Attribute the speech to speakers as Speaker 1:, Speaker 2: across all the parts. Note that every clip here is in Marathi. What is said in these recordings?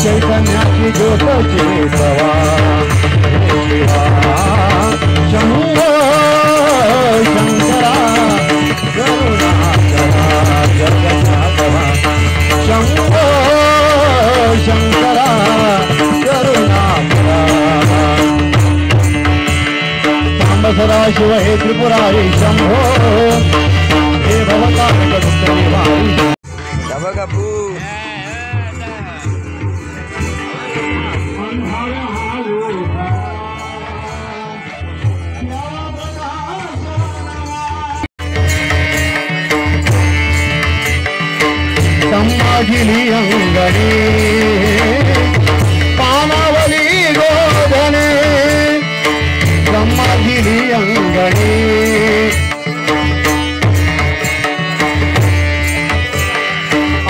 Speaker 1: चैतन्याची ज्योतची सवा शंभो शंकरा करुणाकरा जगन्नाथवा शंभो शंकरा करुणाकरा सांब सदाशिव हे त्रिपुरारी शंभो हे भवतारक दुःख निवारी संमागिली अंगणे पानावली गोधने संमागिली अंगणे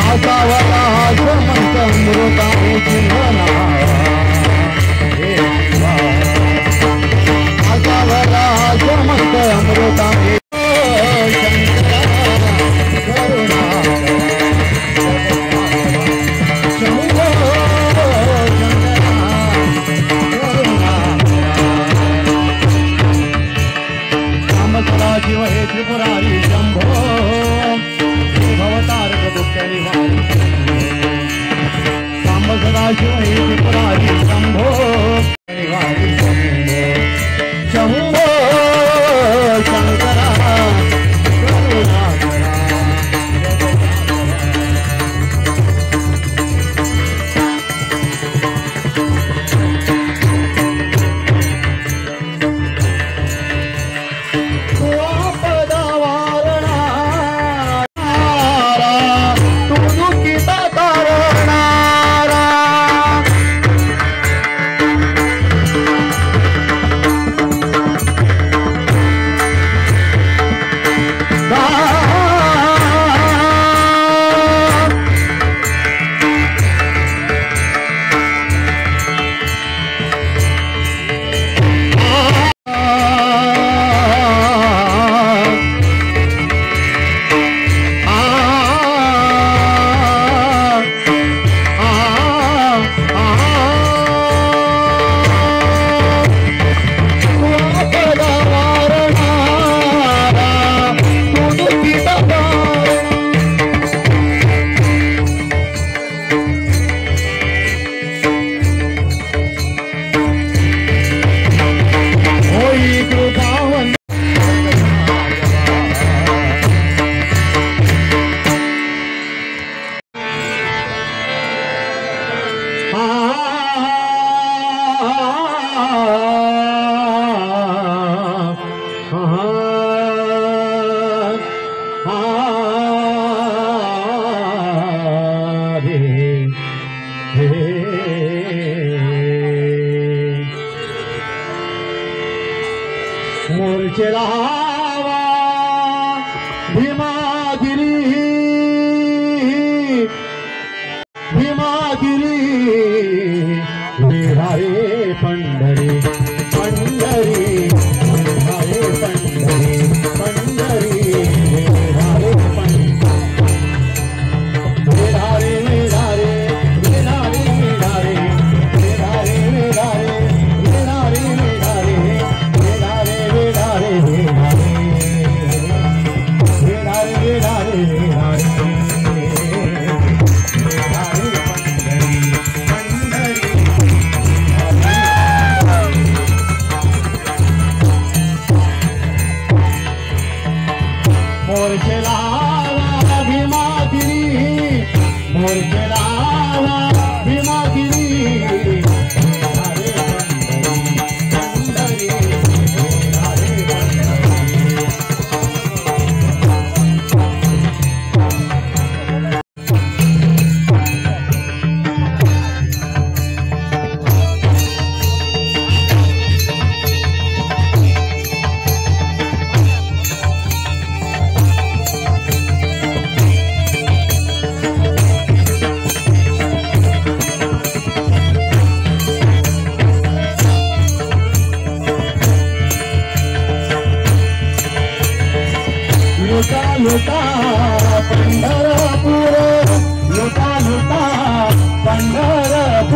Speaker 1: आसावला समंत मृता चिन्हना आसावला समंत अमृता शिव हे त्रिपुरारी शंभो भवतारक दुःख निवारी सांब सदाशिव हे त्रिपुरारी शंभो निवारी शंभो शंकरा करुणाकरा मोर्चे रावा भीमागिरी भीमागिरी विहारे पंढरी पंढरी विहारे पंढरी पंढरी विहारे विहारे विहारे विहारे विहारे विहारे विहारे मोर्चे लावा भीमागिरी मोर्चे लावा भीमागिरी लुटा लुटा पंढरपूर लुटा लुटा पंढरपूर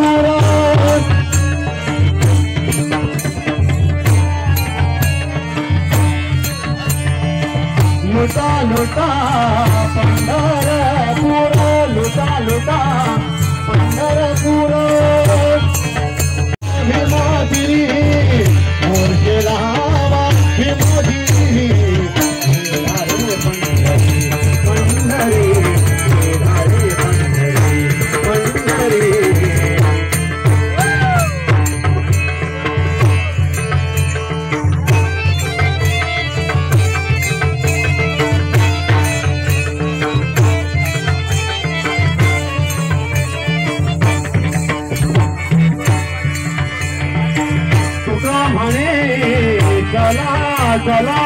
Speaker 1: चला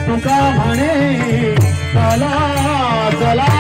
Speaker 1: तुका म्हणे चला चला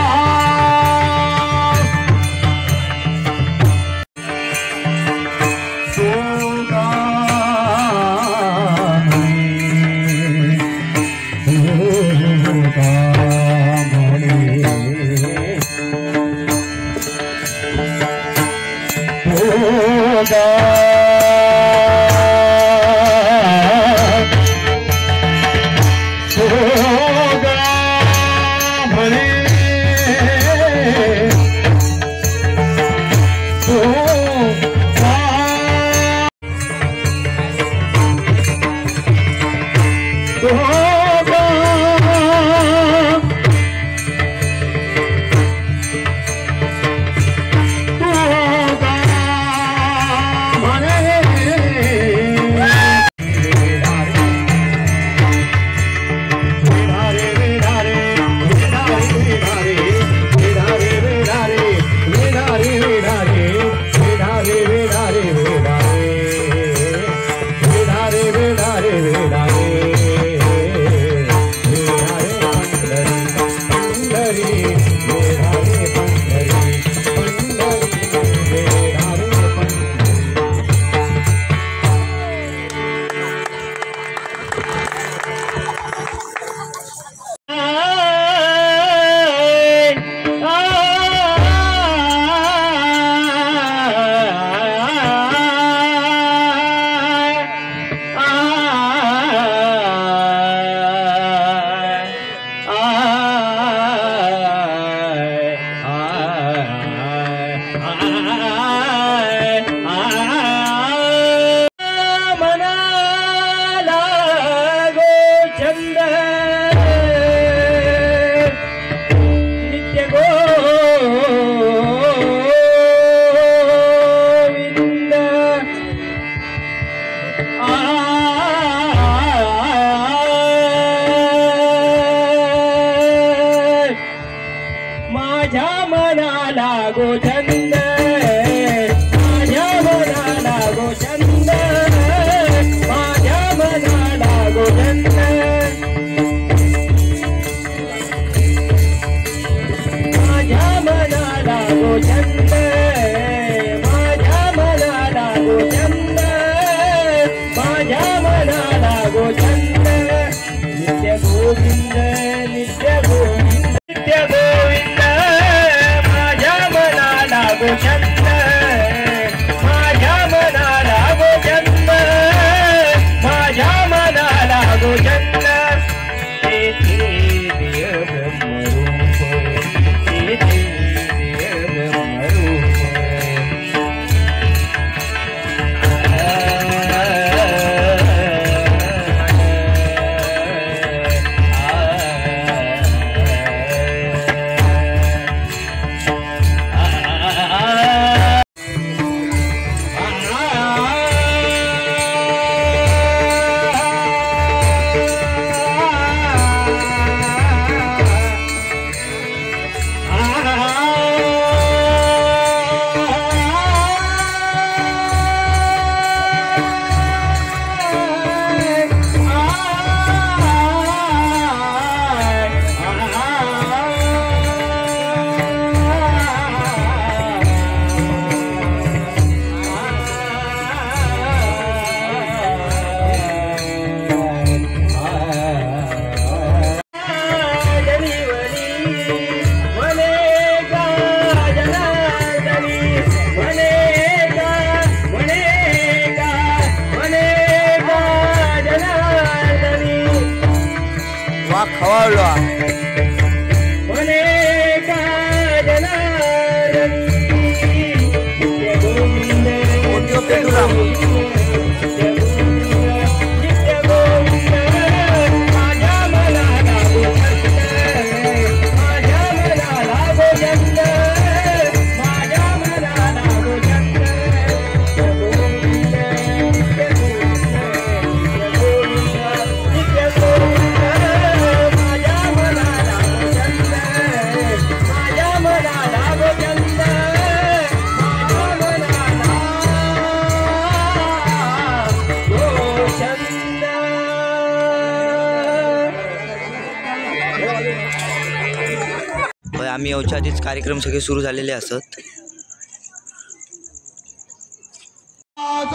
Speaker 2: आम्ही याच्या आधीच कार्यक्रम सगळे सुरू झालेले असत.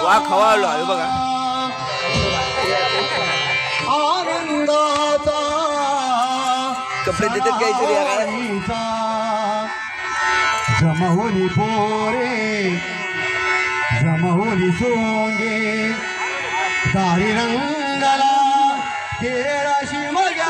Speaker 2: वा खवालो आहे बघा. कपडे देतात काहीतरी
Speaker 1: जमहोली पोरे जमहोली सोंगे दारी रंगाला खेळाशी मजा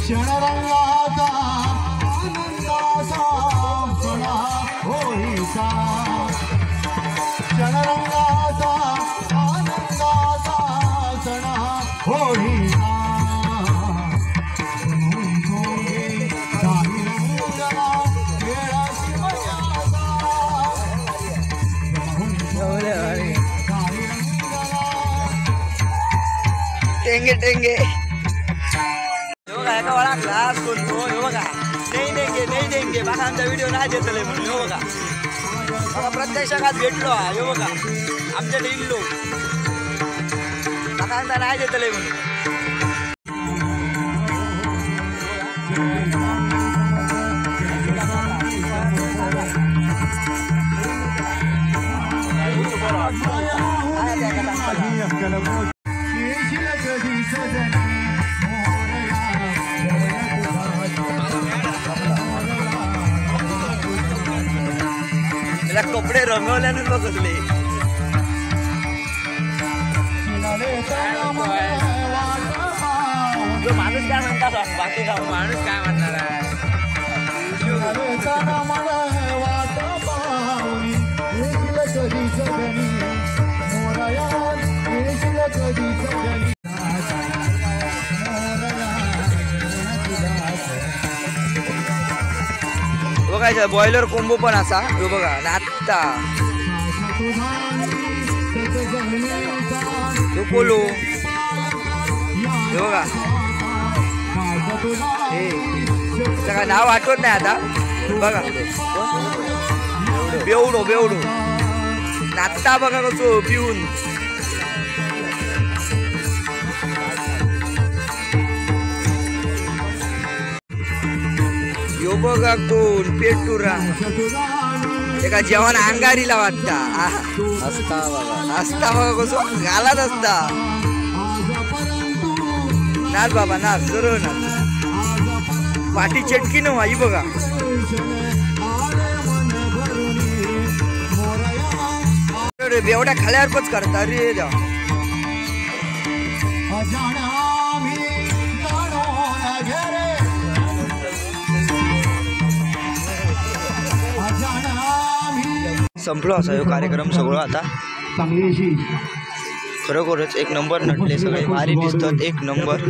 Speaker 1: क्षणरंगाचा आनंदाचा सणा होईचा क्षणरंगाचा आनंदाचा सणा होईचा
Speaker 2: टेंगे टेंगे एका वाळा क्लास कोणतो हे बघा. नाही देंगे बघा आमचा व्हिडिओ नाही देतले म्हणून हे बघा. बघा प्रत्यक्षात भेटलो हे बघा आमच्याकडे इल्लो बघा आमचा नाही देतले म्हणून. कपडे रंगवल्याने बघतले माणूस काय म्हणतात बाकी का माणूस काय म्हणणार आहे. बघायचं बॉयलर कोंबो पण असा हे बघा नात्ता कोलो हे बघा. हे काय नाव आठवत नाही आता बघा. बेवडो बेवडो नात्ता बघा कसो पिऊन. यो बघा कोण पेटुरा एका जेवण अंगारीला वाटता असता बघा कसो घालात असता. नाच बाबा नाच सरळ नाच पाठी चटकी न आई बघा. बेवड्या खाल्यावरच करता रे देवा. संपलो असा ह्यो कार्यक्रम सगळं आता. खरोखरच एक नंबर नटले सगळे भारी दिसतात एक नंबर.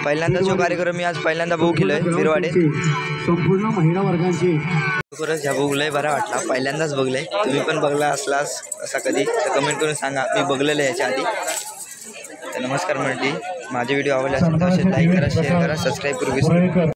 Speaker 2: पहिल्यांदा जो कार्यक्रम मी आज पहिल्यांदा बघू केलाय बिरवाडे
Speaker 1: संपूर्ण महिला वर्गांची.
Speaker 2: खरोखरच ह्या बघलंय बरा वाटला पहिल्यांदाच बघलंय. तुम्ही पण बघला असलास असा कधी तर कमेंट करून सांगा. मी बघलेलं आहे याच्या आधी. तर नमस्कार मंडळी, माझे व्हिडिओ आवडले असेल तर लाईक करा शेअर करा सबस्क्राईब करू विसरू.